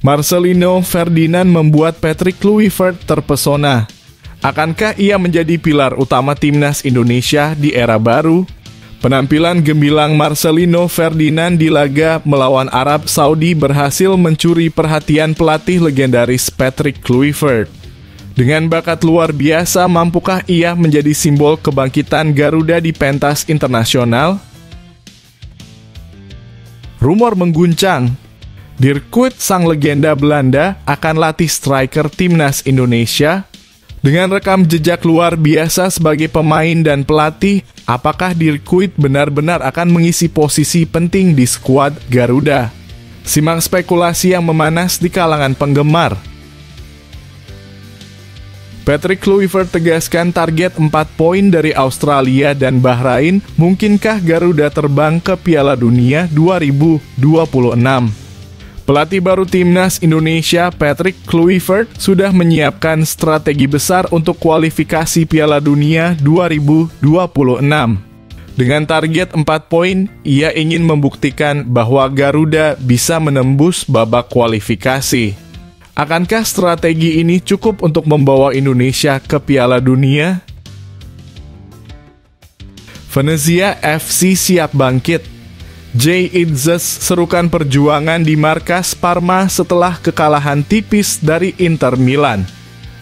Marcelino Ferdinand membuat Patrick Kluivert terpesona. Akankah ia menjadi pilar utama timnas Indonesia di era baru? Penampilan gemilang Marcelino Ferdinand di laga melawan Arab Saudi berhasil mencuri perhatian pelatih legendaris Patrick Kluivert. Dengan bakat luar biasa, mampukah ia menjadi simbol kebangkitan Garuda di pentas internasional? Rumor mengguncang, Dirk Kuyt, sang legenda Belanda, akan latih striker timnas Indonesia. Dengan rekam jejak luar biasa sebagai pemain dan pelatih, apakah Dirk Kuyt benar-benar akan mengisi posisi penting di skuad Garuda? Simak spekulasi yang memanas di kalangan penggemar. Patrick Kluivert tegaskan target 4 poin dari Australia dan Bahrain. Mungkinkah Garuda terbang ke Piala Dunia 2026? Pelatih baru timnas Indonesia, Patrick Kluivert, sudah menyiapkan strategi besar untuk kualifikasi Piala Dunia 2026. Dengan target 4 poin, ia ingin membuktikan bahwa Garuda bisa menembus babak kualifikasi. Akankah strategi ini cukup untuk membawa Indonesia ke Piala Dunia? Venezia FC siap bangkit. Jay Itzes serukan perjuangan di markas Parma setelah kekalahan tipis dari Inter Milan.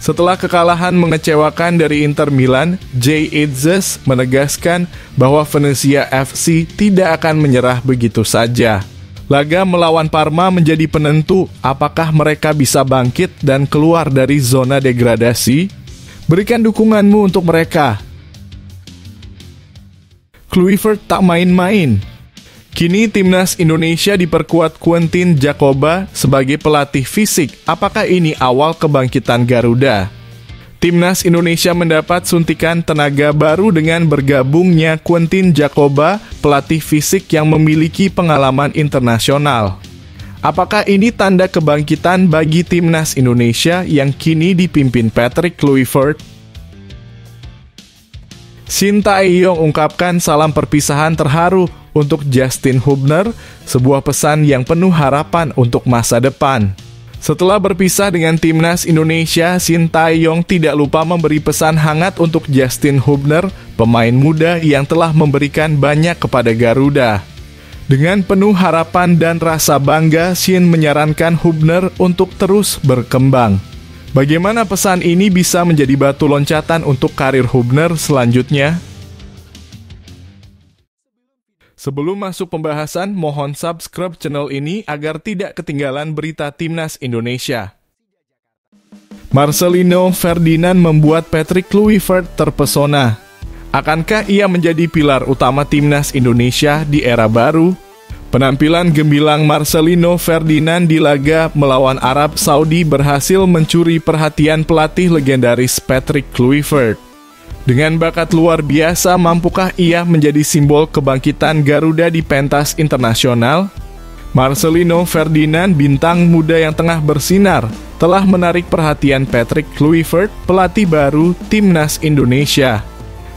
Setelah kekalahan mengecewakan dari Inter Milan, Jay Itzes menegaskan bahwa Venezia FC tidak akan menyerah begitu saja. Laga melawan Parma menjadi penentu apakah mereka bisa bangkit dan keluar dari zona degradasi. Berikan dukunganmu untuk mereka. Kluivert tak main-main. Kini timnas Indonesia diperkuat Quentin Djapova sebagai pelatih fisik. Apakah ini awal kebangkitan Garuda? Timnas Indonesia mendapat suntikan tenaga baru dengan bergabungnya Quentin Djapova, pelatih fisik yang memiliki pengalaman internasional. Apakah ini tanda kebangkitan bagi timnas Indonesia yang kini dipimpin Patrick Kluivert? Shin Tae-yong ungkapkan salam perpisahan terharu untuk Justin Hubner, sebuah pesan yang penuh harapan untuk masa depan. Setelah berpisah dengan timnas Indonesia, Shin Tae-yong tidak lupa memberi pesan hangat untuk Justin Hubner, pemain muda yang telah memberikan banyak kepada Garuda. Dengan penuh harapan dan rasa bangga, Shin menyarankan Hubner untuk terus berkembang. Bagaimana pesan ini bisa menjadi batu loncatan untuk karir Hubner selanjutnya? Sebelum masuk pembahasan, mohon subscribe channel ini agar tidak ketinggalan berita timnas Indonesia. Marcelino Ferdinand membuat Patrick Kluivert terpesona. Akankah ia menjadi pilar utama timnas Indonesia di era baru? Penampilan gemilang Marcelino Ferdinand di laga melawan Arab Saudi berhasil mencuri perhatian pelatih legendaris Patrick Kluivert. Dengan bakat luar biasa, mampukah ia menjadi simbol kebangkitan Garuda di pentas internasional? Marcelino Ferdinand, bintang muda yang tengah bersinar, telah menarik perhatian Patrick Kluivert, pelatih baru timnas Indonesia.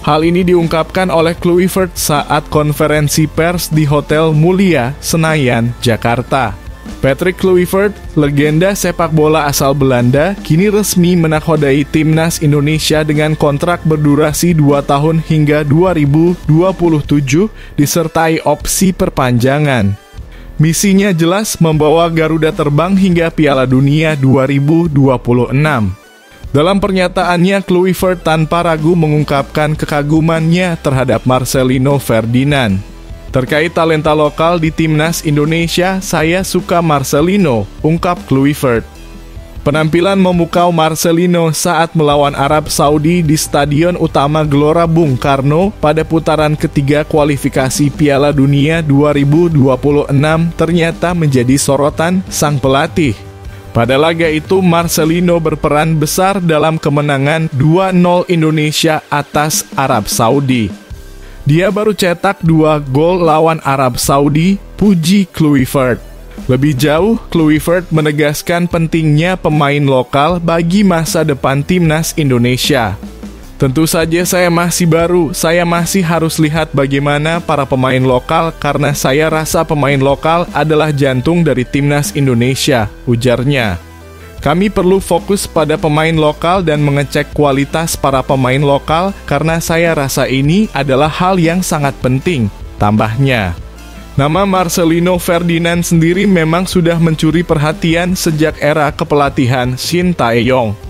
Hal ini diungkapkan oleh Kluivert saat konferensi pers di Hotel Mulia, Senayan, Jakarta. Patrick Kluivert, legenda sepak bola asal Belanda, kini resmi menakodai timnas Indonesia dengan kontrak berdurasi 2 tahun hingga 2027 disertai opsi perpanjangan. Misinya jelas, membawa Garuda terbang hingga Piala Dunia 2026. Dalam pernyataannya, Kluivert tanpa ragu mengungkapkan kekagumannya terhadap Marcelino Ferdinand. Terkait talenta lokal di timnas Indonesia, saya suka Marcelino, ungkap Kluivert. Penampilan memukau Marcelino saat melawan Arab Saudi di Stadion Utama Gelora Bung Karno pada putaran ketiga kualifikasi Piala Dunia 2026 ternyata menjadi sorotan sang pelatih. Pada laga itu, Marcelino berperan besar dalam kemenangan 2-0 Indonesia atas Arab Saudi. Dia baru cetak 2 gol lawan Arab Saudi, puji Kluivert. Lebih jauh, Kluivert menegaskan pentingnya pemain lokal bagi masa depan timnas Indonesia. Tentu saja saya masih baru, saya masih harus lihat bagaimana para pemain lokal karena saya rasa pemain lokal adalah jantung dari timnas Indonesia, ujarnya. Kami perlu fokus pada pemain lokal dan mengecek kualitas para pemain lokal karena saya rasa ini adalah hal yang sangat penting, tambahnya. Nama Marcelino Ferdinand sendiri memang sudah mencuri perhatian sejak era kepelatihan Shin Tae-yong.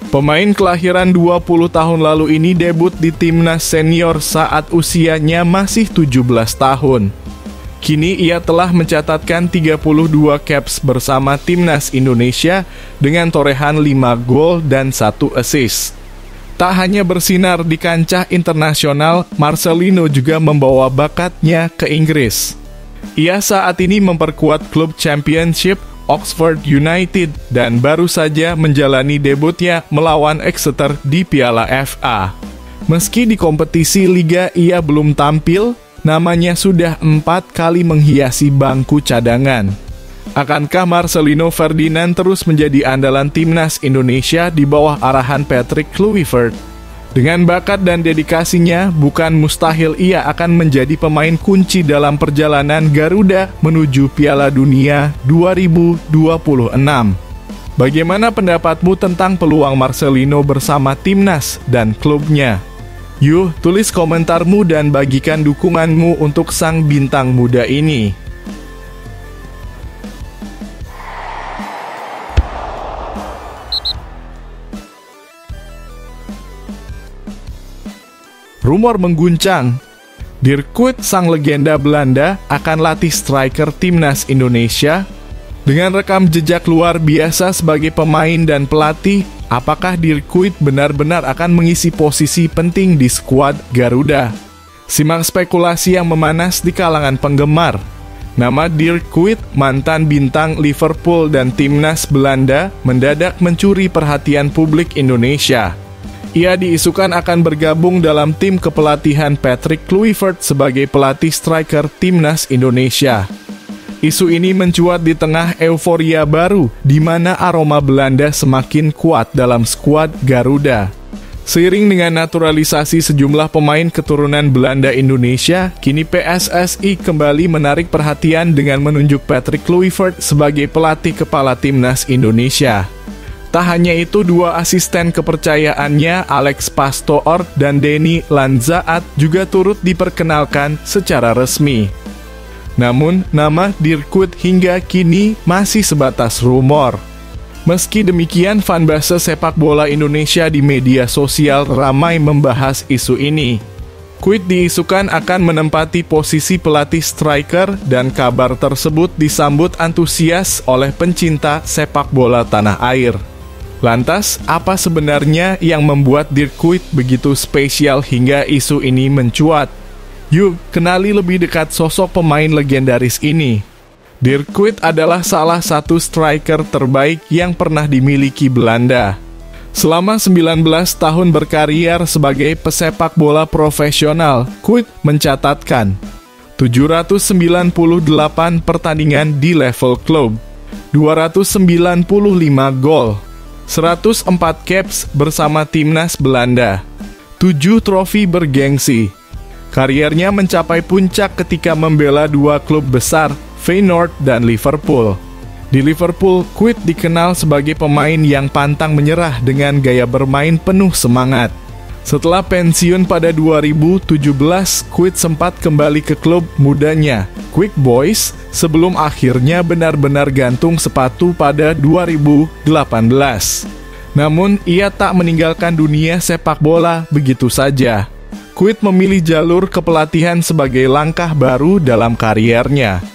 Pemain kelahiran 20 tahun lalu ini debut di timnas senior saat usianya masih 17 tahun. Kini ia telah mencatatkan 32 caps bersama timnas Indonesia dengan torehan 5 gol dan 1 assist. Tak hanya bersinar di kancah internasional, Marcelino juga membawa bakatnya ke Inggris. Ia saat ini memperkuat klub Championship Oxford United dan baru saja menjalani debutnya melawan Exeter di Piala FA. Meski di kompetisi liga ia belum tampil, namanya sudah 4 kali menghiasi bangku cadangan. Akankah Marcelino Ferdinand terus menjadi andalan timnas Indonesia di bawah arahan Patrick Kluivert? Dengan bakat dan dedikasinya, bukan mustahil ia akan menjadi pemain kunci dalam perjalanan Garuda menuju Piala Dunia 2026. Bagaimana pendapatmu tentang peluang Marcelino bersama timnas dan klubnya? Yuk, tulis komentarmu dan bagikan dukunganmu untuk sang bintang muda ini. Rumor mengguncang, Dirk Kuyt, sang legenda Belanda, akan latih striker timnas Indonesia. Dengan rekam jejak luar biasa sebagai pemain dan pelatih, apakah Dirk Kuyt benar-benar akan mengisi posisi penting di skuad Garuda? Simak spekulasi yang memanas di kalangan penggemar. Nama Dirk Kuyt, mantan bintang Liverpool dan timnas Belanda, mendadak mencuri perhatian publik Indonesia. Ia diisukan akan bergabung dalam tim kepelatihan Patrick Kluivert sebagai pelatih striker timnas Indonesia. Isu ini mencuat di tengah euforia baru, di mana aroma Belanda semakin kuat dalam skuad Garuda. Seiring dengan naturalisasi sejumlah pemain keturunan Belanda Indonesia, kini PSSI kembali menarik perhatian dengan menunjuk Patrick Kluivert sebagai pelatih kepala timnas Indonesia. Tak hanya itu, 2 asisten kepercayaannya, Alex Pastoor dan Denny Lanzaat, juga turut diperkenalkan secara resmi. Namun, nama Dirk Kuyt hingga kini masih sebatas rumor. Meski demikian, fanbase sepak bola Indonesia di media sosial ramai membahas isu ini. Kuyt diisukan akan menempati posisi pelatih striker dan kabar tersebut disambut antusias oleh pencinta sepak bola tanah air. Lantas, apa sebenarnya yang membuat Dirk Kuyt begitu spesial hingga isu ini mencuat? Yuk, kenali lebih dekat sosok pemain legendaris ini. Dirk Kuyt adalah salah satu striker terbaik yang pernah dimiliki Belanda. Selama 19 tahun berkarier sebagai pesepak bola profesional, Kuyt mencatatkan 798 pertandingan di level klub, 295 gol, 104 caps bersama timnas Belanda, 7 trofi bergengsi. Kariernya mencapai puncak ketika membela 2 klub besar, Feyenoord dan Liverpool. Di Liverpool, Kuyt dikenal sebagai pemain yang pantang menyerah dengan gaya bermain penuh semangat. Setelah pensiun pada 2017, Kuyt sempat kembali ke klub mudanya, Quick Boys, sebelum akhirnya benar-benar gantung sepatu pada 2018. Namun, ia tak meninggalkan dunia sepak bola begitu saja. Kuyt memilih jalur kepelatihan sebagai langkah baru dalam kariernya.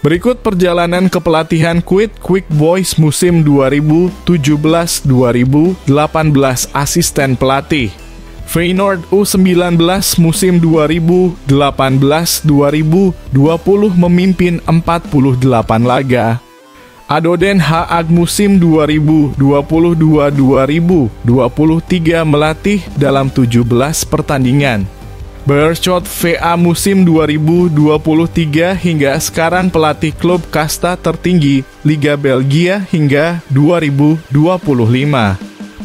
Berikut perjalanan kepelatihan Kuyt Quick Boys musim 2017-2018 asisten pelatih. Feyenoord U19 musim 2018-2020 memimpin 48 laga. ADO Den Haag musim 2022-2023 melatih dalam 17 pertandingan. Beerschot VA musim 2023 hingga sekarang pelatih klub kasta tertinggi Liga Belgia hingga 2025.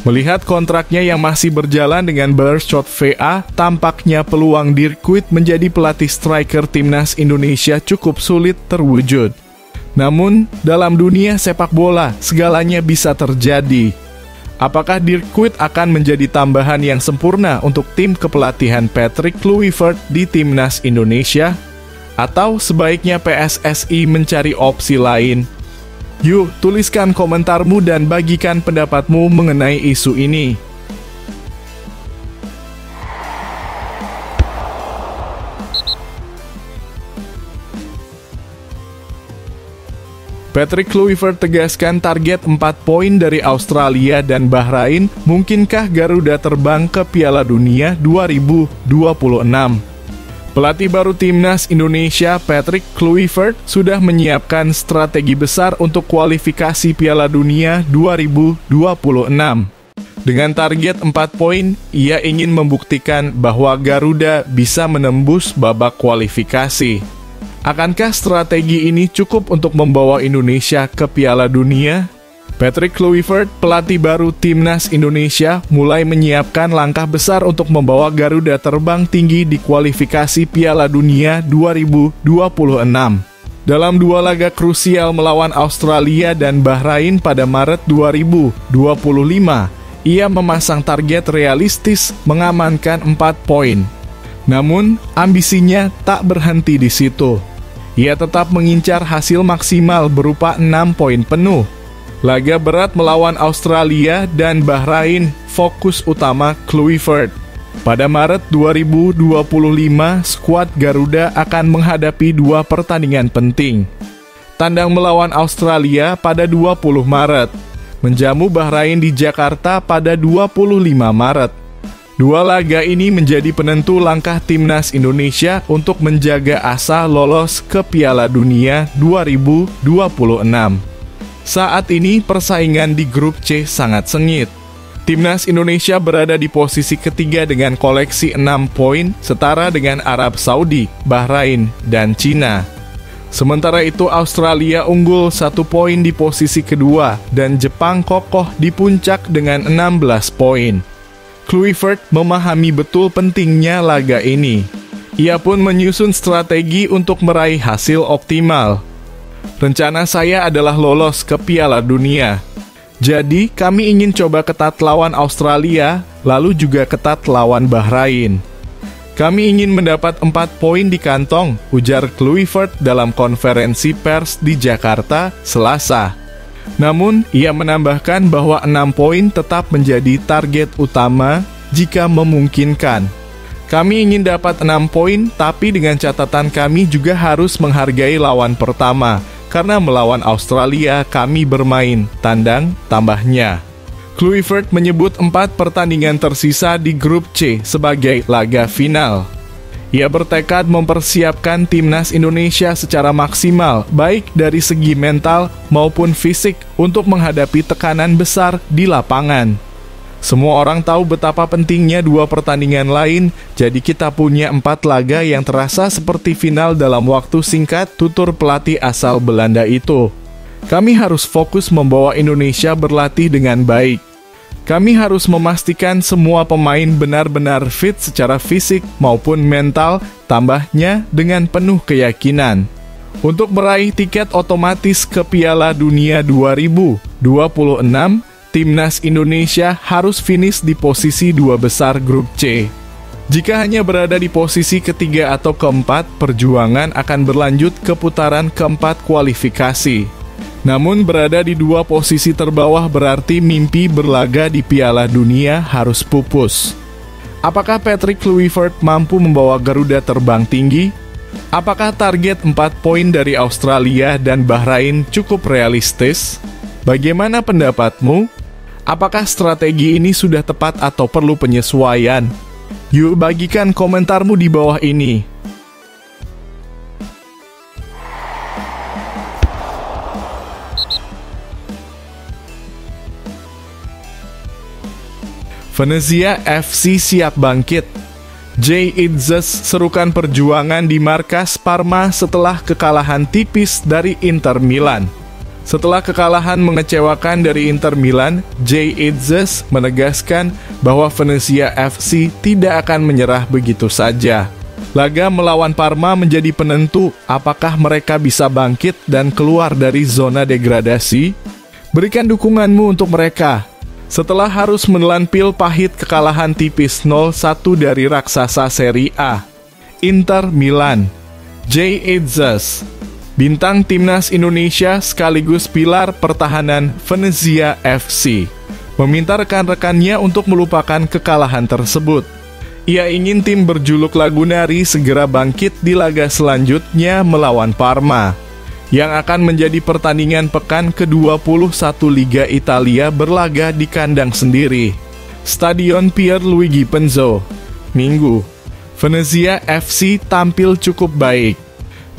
Melihat kontraknya yang masih berjalan dengan Beerschot VA, tampaknya peluang Dirk Kuyt menjadi pelatih striker timnas Indonesia cukup sulit terwujud. Namun, dalam dunia sepak bola, segalanya bisa terjadi. Apakah Dirk Kuyt akan menjadi tambahan yang sempurna untuk tim kepelatihan Patrick Kluivert di timnas Indonesia? Atau sebaiknya PSSI mencari opsi lain? Yuk, tuliskan komentarmu dan bagikan pendapatmu mengenai isu ini. Patrick Kluivert tegaskan target 4 poin dari Australia dan Bahrain. Mungkinkah Garuda terbang ke Piala Dunia 2026? Pelatih baru timnas Indonesia, Patrick Kluivert, sudah menyiapkan strategi besar untuk kualifikasi Piala Dunia 2026. Dengan target 4 poin, ia ingin membuktikan bahwa Garuda bisa menembus babak kualifikasi. Akankah strategi ini cukup untuk membawa Indonesia ke Piala Dunia? Patrick Kluivert, pelatih baru timnas Indonesia, mulai menyiapkan langkah besar untuk membawa Garuda terbang tinggi di kualifikasi Piala Dunia 2026. Dalam 2 laga krusial melawan Australia dan Bahrain pada Maret 2025, ia memasang target realistis mengamankan 4 poin. Namun, ambisinya tak berhenti di situ. Ia tetap mengincar hasil maksimal berupa 6 poin penuh. Laga berat melawan Australia dan Bahrain fokus utama Kluivert. Pada Maret 2025, skuad Garuda akan menghadapi 2 pertandingan penting. Tandang melawan Australia pada 20 Maret, menjamu Bahrain di Jakarta pada 25 Maret. 2 laga ini menjadi penentu langkah timnas Indonesia untuk menjaga asa lolos ke Piala Dunia 2026. Saat ini persaingan di grup C sangat sengit. Timnas Indonesia berada di posisi ketiga dengan koleksi 6 poin, setara dengan Arab Saudi, Bahrain, dan Cina. Sementara itu Australia unggul 1 poin di posisi kedua, dan Jepang kokoh di puncak dengan 16 poin. Kluivert memahami betul pentingnya laga ini. Ia pun menyusun strategi untuk meraih hasil optimal. Rencana saya adalah lolos ke Piala Dunia. Jadi, kami ingin coba ketat lawan Australia, lalu juga ketat lawan Bahrain. Kami ingin mendapat 4 poin di kantong, ujar Kluivert dalam konferensi pers di Jakarta, Selasa. Namun, ia menambahkan bahwa 6 poin tetap menjadi target utama jika memungkinkan. Kami ingin dapat 6 poin, tapi dengan catatan kami juga harus menghargai lawan pertama. Karena melawan Australia kami bermain tandang, tambahnya. Kluivert menyebut 4 pertandingan tersisa di grup C sebagai laga final. Ia bertekad mempersiapkan timnas Indonesia secara maksimal, baik dari segi mental maupun fisik, untuk menghadapi tekanan besar di lapangan. Semua orang tahu betapa pentingnya 2 pertandingan lain, jadi kita punya 4 laga yang terasa seperti final dalam waktu singkat, tutur pelatih asal Belanda itu. Kami harus fokus membawa Indonesia berlatih dengan baik. Kami harus memastikan semua pemain benar-benar fit secara fisik maupun mental, tambahnya dengan penuh keyakinan. Untuk meraih tiket otomatis ke Piala Dunia 2026, timnas Indonesia harus finish di posisi 2 besar grup C. Jika hanya berada di posisi ketiga atau keempat, perjuangan akan berlanjut ke putaran keempat kualifikasi. Namun berada di 2 posisi terbawah berarti mimpi berlaga di Piala Dunia harus pupus. Apakah Patrick Kluivert mampu membawa Garuda terbang tinggi? Apakah target 4 poin dari Australia dan Bahrain cukup realistis? Bagaimana pendapatmu? Apakah strategi ini sudah tepat atau perlu penyesuaian? Yuk bagikan komentarmu di bawah ini. Venezia FC siap bangkit. Jay Itzes serukan perjuangan di markas Parma setelah kekalahan tipis dari Inter Milan. Setelah kekalahan mengecewakan dari Inter Milan, Jay Itzes menegaskan bahwa Venezia FC tidak akan menyerah begitu saja. Laga melawan Parma menjadi penentu apakah mereka bisa bangkit dan keluar dari zona degradasi. Berikan dukunganmu untuk mereka. Setelah harus menelan pil pahit kekalahan tipis 0-1 dari raksasa Serie A, Inter Milan, Jay Itzes, bintang timnas Indonesia sekaligus pilar pertahanan Venezia FC, meminta rekan-rekannya untuk melupakan kekalahan tersebut. Ia ingin tim berjuluk Lagunari segera bangkit di laga selanjutnya melawan Parma, yang akan menjadi pertandingan pekan ke-21 Liga Italia berlaga di kandang sendiri, Stadion Pierluigi Penzo, Minggu. Venezia FC tampil cukup baik.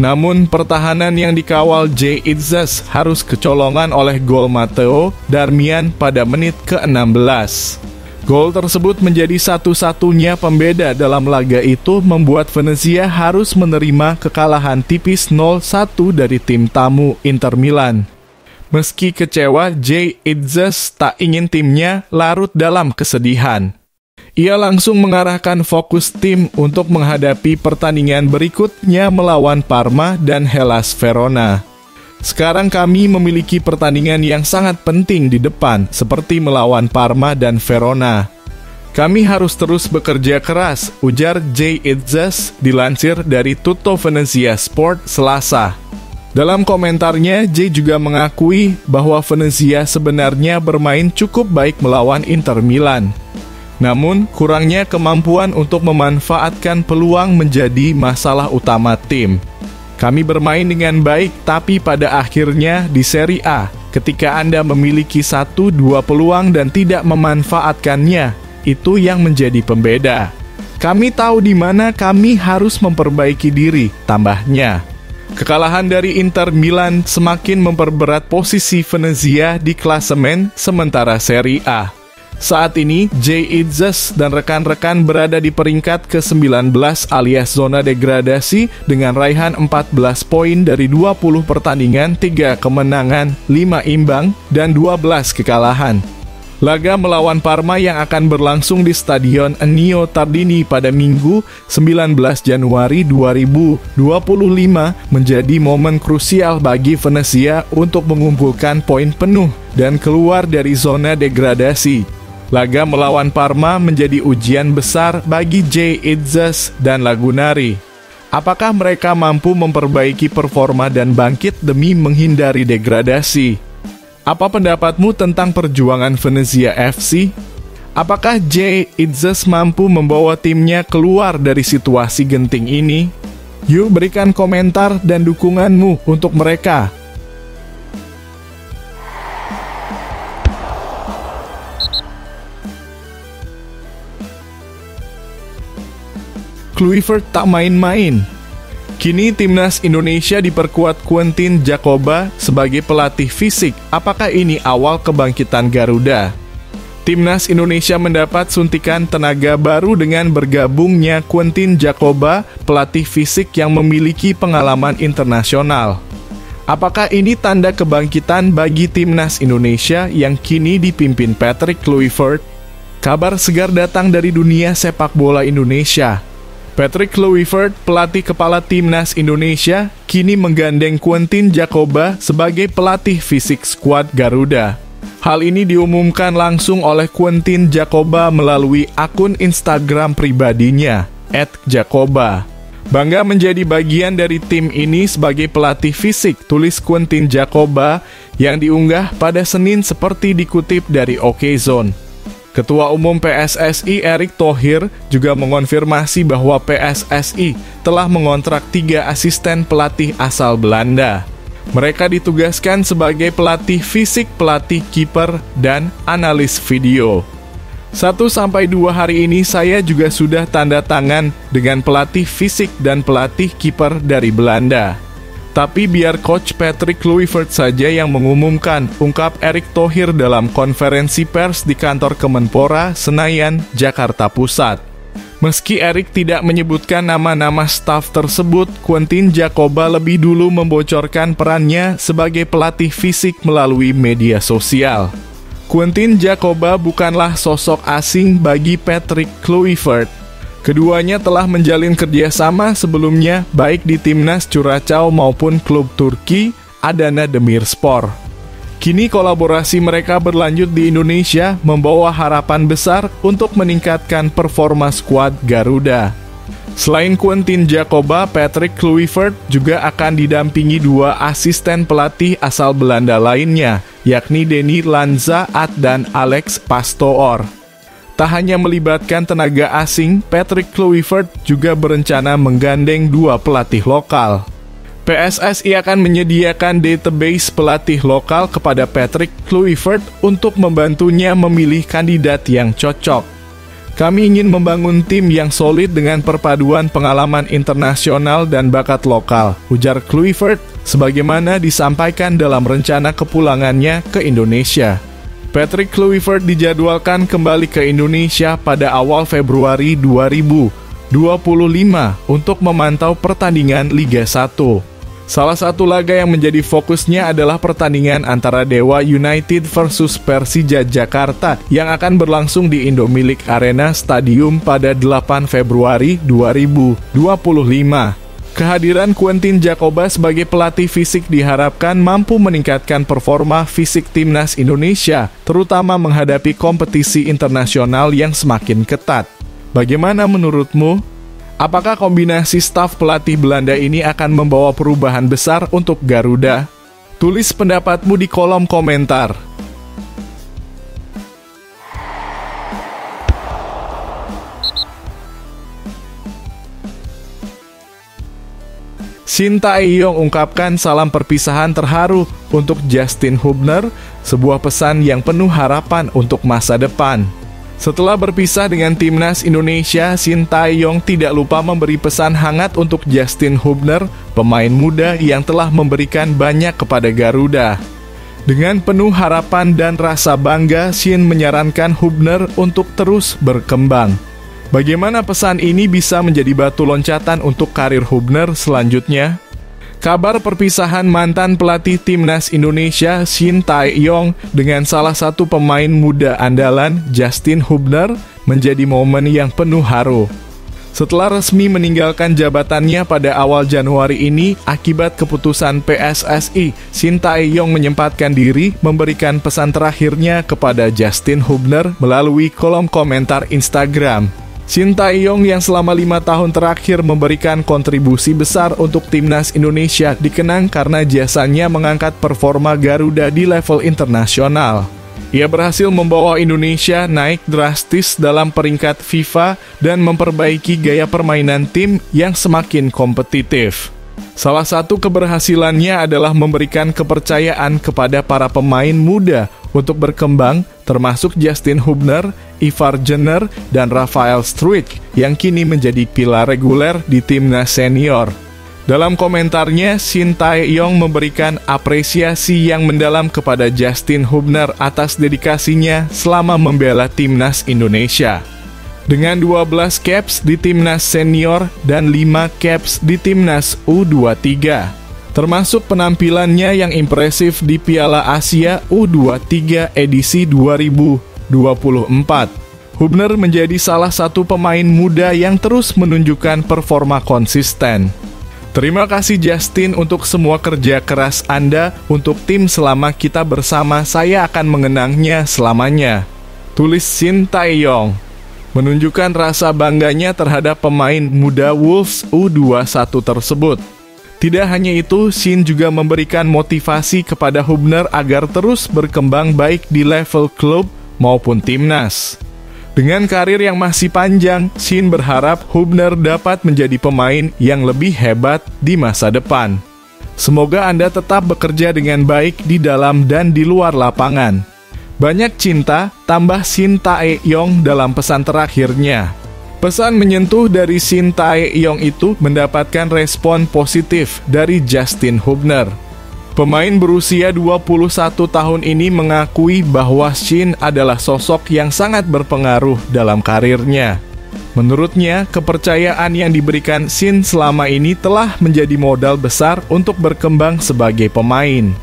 Namun pertahanan yang dikawal Jay Itzes harus kecolongan oleh gol Matteo Darmian pada menit ke-16. Gol tersebut menjadi satu-satunya pembeda dalam laga itu, membuat Venezia harus menerima kekalahan tipis 0-1 dari tim tamu Inter Milan. Meski kecewa, Jay Itzes tak ingin timnya larut dalam kesedihan. Ia langsung mengarahkan fokus tim untuk menghadapi pertandingan berikutnya melawan Parma dan Hellas Verona. Sekarang kami memiliki pertandingan yang sangat penting di depan, seperti melawan Parma dan Verona. Kami harus terus bekerja keras, ujar Jay Itzes dilansir dari Tutto Venezia Sport Selasa. Dalam komentarnya, Jay juga mengakui bahwa Venezia sebenarnya bermain cukup baik melawan Inter Milan. Namun, kurangnya kemampuan untuk memanfaatkan peluang menjadi masalah utama tim. Kami bermain dengan baik, tapi pada akhirnya di Serie A, ketika Anda memiliki 1-2 peluang dan tidak memanfaatkannya, itu yang menjadi pembeda. Kami tahu di mana kami harus memperbaiki diri, tambahnya. Kekalahan dari Inter Milan semakin memperberat posisi Venezia di klasemen sementara Serie A. Saat ini, Jay Itzes dan rekan-rekan berada di peringkat ke-19 alias zona degradasi dengan raihan 14 poin dari 20 pertandingan, 3 kemenangan, 5 imbang, dan 12 kekalahan. Laga melawan Parma yang akan berlangsung di Stadion Ennio Tardini pada Minggu 19 Januari 2025 menjadi momen krusial bagi Venezia untuk mengumpulkan poin penuh dan keluar dari zona degradasi. Laga melawan Parma menjadi ujian besar bagi Jay Itzes dan Lagunari. Apakah mereka mampu memperbaiki performa dan bangkit demi menghindari degradasi? Apa pendapatmu tentang perjuangan Venezia FC? Apakah Jay Itzes mampu membawa timnya keluar dari situasi genting ini? Yuk berikan komentar dan dukunganmu untuk mereka. Kluivert tak main-main. Kini timnas Indonesia diperkuat Quentin Djapova sebagai pelatih fisik. Apakah ini awal kebangkitan Garuda? Timnas Indonesia mendapat suntikan tenaga baru dengan bergabungnya Quentin Djapova, pelatih fisik yang memiliki pengalaman internasional. Apakah ini tanda kebangkitan bagi timnas Indonesia yang kini dipimpin Patrick Kluivert? Kabar segar datang dari dunia sepak bola Indonesia. Patrick Kluivert, pelatih kepala timnas Indonesia, kini menggandeng Quentin Djapova sebagai pelatih fisik skuad Garuda. Hal ini diumumkan langsung oleh Quentin Djapova melalui akun Instagram pribadinya, @Djapova. Bangga menjadi bagian dari tim ini sebagai pelatih fisik, tulis Quentin Djapova yang diunggah pada Senin seperti dikutip dari Okezone. Ketua Umum PSSI Erick Thohir juga mengonfirmasi bahwa PSSI telah mengontrak 3 asisten pelatih asal Belanda. Mereka ditugaskan sebagai pelatih fisik, pelatih kiper, dan analis video. 1-2 hari ini saya juga sudah tanda tangan dengan pelatih fisik dan pelatih kiper dari Belanda. Tapi biar Coach Patrick Kluivert saja yang mengumumkan, ungkap Erick Thohir dalam konferensi pers di kantor Kemenpora, Senayan, Jakarta Pusat. Meski Erik tidak menyebutkan nama-nama staf tersebut, Quentin Djapova lebih dulu membocorkan perannya sebagai pelatih fisik melalui media sosial. Quentin Djapova bukanlah sosok asing bagi Patrick Kluivert. Keduanya telah menjalin kerjasama sebelumnya baik di timnas Curaçao maupun klub Turki Adana Demirspor. Kini kolaborasi mereka berlanjut di Indonesia membawa harapan besar untuk meningkatkan performa skuad Garuda. Selain Quentin Djapova, Patrick Kluivert juga akan didampingi dua asisten pelatih asal Belanda lainnya, yakni Denny Lanzaat dan Alex Pastoor. Tak hanya melibatkan tenaga asing, Patrick Kluivert juga berencana menggandeng dua pelatih lokal. PSSI akan menyediakan database pelatih lokal kepada Patrick Kluivert untuk membantunya memilih kandidat yang cocok. Kami ingin membangun tim yang solid dengan perpaduan pengalaman internasional dan bakat lokal, ujar Kluivert, sebagaimana disampaikan dalam rencana kepulangannya ke Indonesia. Patrick Kluivert dijadwalkan kembali ke Indonesia pada awal Februari 2025 untuk memantau pertandingan Liga 1. Salah satu laga yang menjadi fokusnya adalah pertandingan antara Dewa United versus Persija Jakarta yang akan berlangsung di Indomilik Arena Stadium pada 8 Februari 2025. Kehadiran Quentin Djapova sebagai pelatih fisik diharapkan mampu meningkatkan performa fisik timnas Indonesia, terutama menghadapi kompetisi internasional yang semakin ketat. Bagaimana menurutmu? Apakah kombinasi staf pelatih Belanda ini akan membawa perubahan besar untuk Garuda? Tulis pendapatmu di kolom komentar. Shin Tae-yong ungkapkan salam perpisahan terharu untuk Justin Hubner, sebuah pesan yang penuh harapan untuk masa depan. Setelah berpisah dengan timnas Indonesia, Shin Tae-yong tidak lupa memberi pesan hangat untuk Justin Hubner, pemain muda yang telah memberikan banyak kepada Garuda. Dengan penuh harapan dan rasa bangga, Shin menyarankan Hubner untuk terus berkembang. Bagaimana pesan ini bisa menjadi batu loncatan untuk karir Hubner selanjutnya? Kabar perpisahan mantan pelatih timnas Indonesia Shin Tae-yong dengan salah satu pemain muda andalan Justin Hubner menjadi momen yang penuh haru. Setelah resmi meninggalkan jabatannya pada awal Januari ini akibat keputusan PSSI, Shin Tae-yong menyempatkan diri memberikan pesan terakhirnya kepada Justin Hubner melalui kolom komentar Instagram. Shin Tae-yong yang selama 5 tahun terakhir memberikan kontribusi besar untuk timnas Indonesia dikenang karena jasanya mengangkat performa Garuda di level internasional. Ia berhasil membawa Indonesia naik drastis dalam peringkat FIFA dan memperbaiki gaya permainan tim yang semakin kompetitif. Salah satu keberhasilannya adalah memberikan kepercayaan kepada para pemain muda untuk berkembang, termasuk Justin Hubner, Ivar Jenner, dan Rafael Struijk yang kini menjadi pilar reguler di timnas senior. Dalam komentarnya, Shin Tae-yong memberikan apresiasi yang mendalam kepada Justin Hubner atas dedikasinya selama membela timnas Indonesia. Dengan 12 caps di timnas senior dan 5 caps di timnas U23. Termasuk penampilannya yang impresif di Piala Asia U23 edisi 2024. Hubner menjadi salah satu pemain muda yang terus menunjukkan performa konsisten. Terima kasih Justin untuk semua kerja keras Anda untuk tim selama kita bersama, saya akan mengenangnya selamanya. Tulis Shin Tae-yong. Menunjukkan rasa bangganya terhadap pemain muda Wolves U21 tersebut. Tidak hanya itu, Shin juga memberikan motivasi kepada Hubner agar terus berkembang baik di level klub maupun timnas. Dengan karir yang masih panjang, Shin berharap Hubner dapat menjadi pemain yang lebih hebat di masa depan. Semoga Anda tetap bekerja dengan baik di dalam dan di luar lapangan. Banyak cinta, tambah Shin Tae-yong dalam pesan terakhirnya. Pesan menyentuh dari Shin Tae-yong itu mendapatkan respon positif dari Justin Hubner. Pemain berusia 21 tahun ini mengakui bahwa Shin adalah sosok yang sangat berpengaruh dalam karirnya. Menurutnya, kepercayaan yang diberikan Shin selama ini telah menjadi modal besar untuk berkembang sebagai pemain.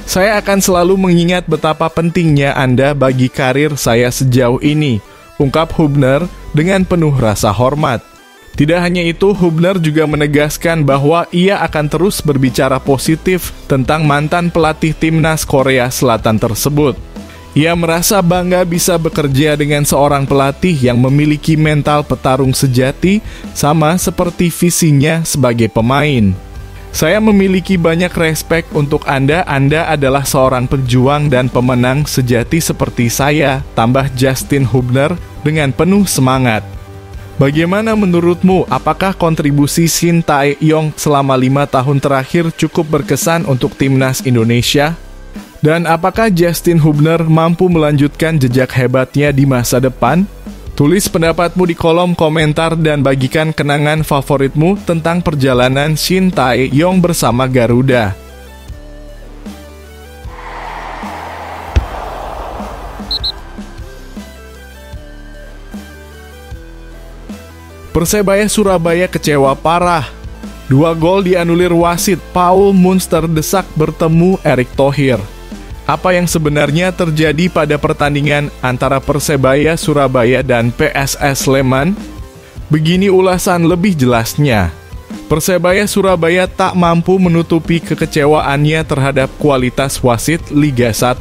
Saya akan selalu mengingat betapa pentingnya Anda bagi karir saya sejauh ini, ungkap Hubner dengan penuh rasa hormat. Tidak hanya itu, Hubner juga menegaskan bahwa ia akan terus berbicara positif tentang mantan pelatih timnas Korea Selatan tersebut. Ia merasa bangga bisa bekerja dengan seorang pelatih yang memiliki mental petarung sejati sama seperti visinya sebagai pemain. Saya memiliki banyak respek untuk Anda adalah seorang pejuang dan pemenang sejati seperti saya, tambah Justin Hubner dengan penuh semangat. Bagaimana menurutmu, apakah kontribusi Shin Tae-yong selama 5 tahun terakhir cukup berkesan untuk timnas Indonesia? Dan apakah Justin Hubner mampu melanjutkan jejak hebatnya di masa depan? Tulis pendapatmu di kolom komentar dan bagikan kenangan favoritmu tentang perjalanan Shin Tae-yong bersama Garuda. Persebaya Surabaya kecewa parah. 2 gol dianulir wasit, Paul Munster desak bertemu Erick Thohir. Apa yang sebenarnya terjadi pada pertandingan antara Persebaya Surabaya dan PSS Sleman? Begini ulasan lebih jelasnya. Persebaya Surabaya tak mampu menutupi kekecewaannya terhadap kualitas wasit Liga 1.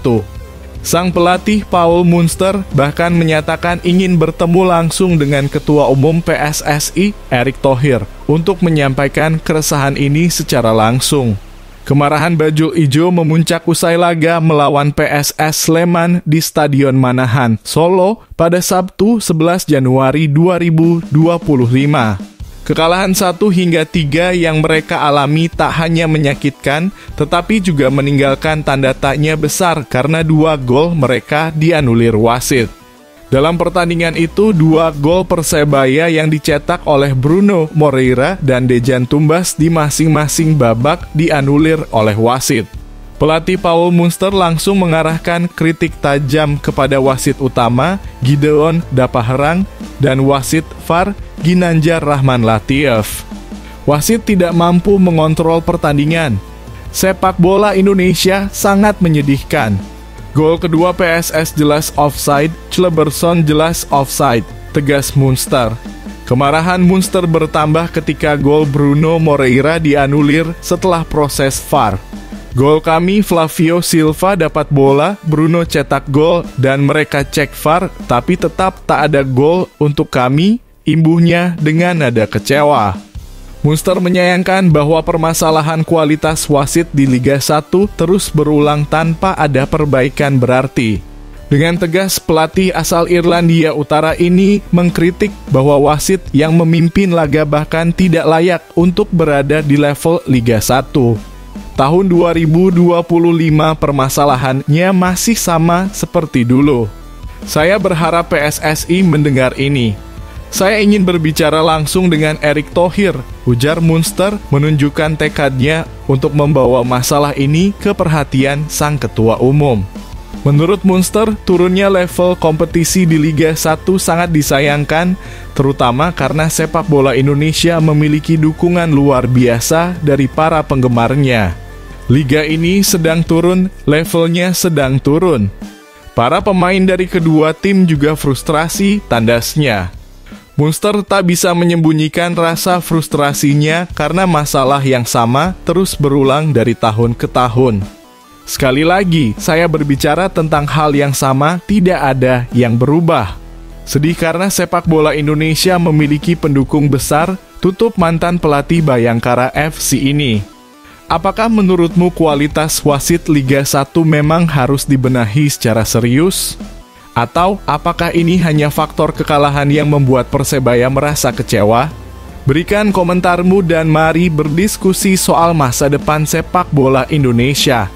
Sang pelatih Paul Munster bahkan menyatakan ingin bertemu langsung dengan Ketua Umum PSSI, Erick Thohir, untuk menyampaikan keresahan ini secara langsung. Kemarahan Bajul Ijo memuncak usai laga melawan PSS Sleman di Stadion Manahan, Solo pada Sabtu 11 Januari 2025. Kekalahan 1-3 yang mereka alami tak hanya menyakitkan, tetapi juga meninggalkan tanda tanya besar karena 2 gol mereka dianulir wasit. Dalam pertandingan itu, 2 gol Persebaya yang dicetak oleh Bruno Moreira dan Dejan Tumbas di masing-masing babak dianulir oleh wasit. Pelatih Paul Munster langsung mengarahkan kritik tajam kepada wasit utama Gideon Dapaherang dan wasit VAR Ginanjar Rahman Latif. Wasit tidak mampu mengontrol pertandingan. Sepak bola Indonesia sangat menyedihkan. Gol kedua PSS jelas offside, Cleberson jelas offside, tegas Munster. Kemarahan Munster bertambah ketika gol Bruno Moreira dianulir setelah proses VAR. Gol kami, Flavio Silva dapat bola, Bruno cetak gol, dan mereka cek VAR, tapi tetap tak ada gol untuk kami, imbuhnya dengan nada kecewa. Munster menyayangkan bahwa permasalahan kualitas wasit di Liga 1 terus berulang tanpa ada perbaikan berarti. Dengan tegas, pelatih asal Irlandia Utara ini mengkritik bahwa wasit yang memimpin laga bahkan tidak layak untuk berada di level Liga 1. Tahun 2025 permasalahannya masih sama seperti dulu. Saya berharap PSSI mendengar ini. Saya ingin berbicara langsung dengan Erick Thohir, ujar Munster menunjukkan tekadnya untuk membawa masalah ini ke perhatian sang ketua umum. Menurut Munster, turunnya level kompetisi di Liga 1 sangat disayangkan, terutama karena sepak bola Indonesia memiliki dukungan luar biasa dari para penggemarnya. Liga ini sedang turun, levelnya sedang turun. Para pemain dari kedua tim juga frustrasi, tandasnya. Munster tak bisa menyembunyikan rasa frustrasinya karena masalah yang sama terus berulang dari tahun ke tahun. Sekali lagi, saya berbicara tentang hal yang sama, tidak ada yang berubah. Sedih karena sepak bola Indonesia memiliki pendukung besar, tutup mantan pelatih Bayangkara FC ini. Apakah menurutmu kualitas wasit Liga 1 memang harus dibenahi secara serius? Atau apakah ini hanya faktor kekalahan yang membuat Persebaya merasa kecewa? Berikan komentarmu dan mari berdiskusi soal masa depan sepak bola Indonesia.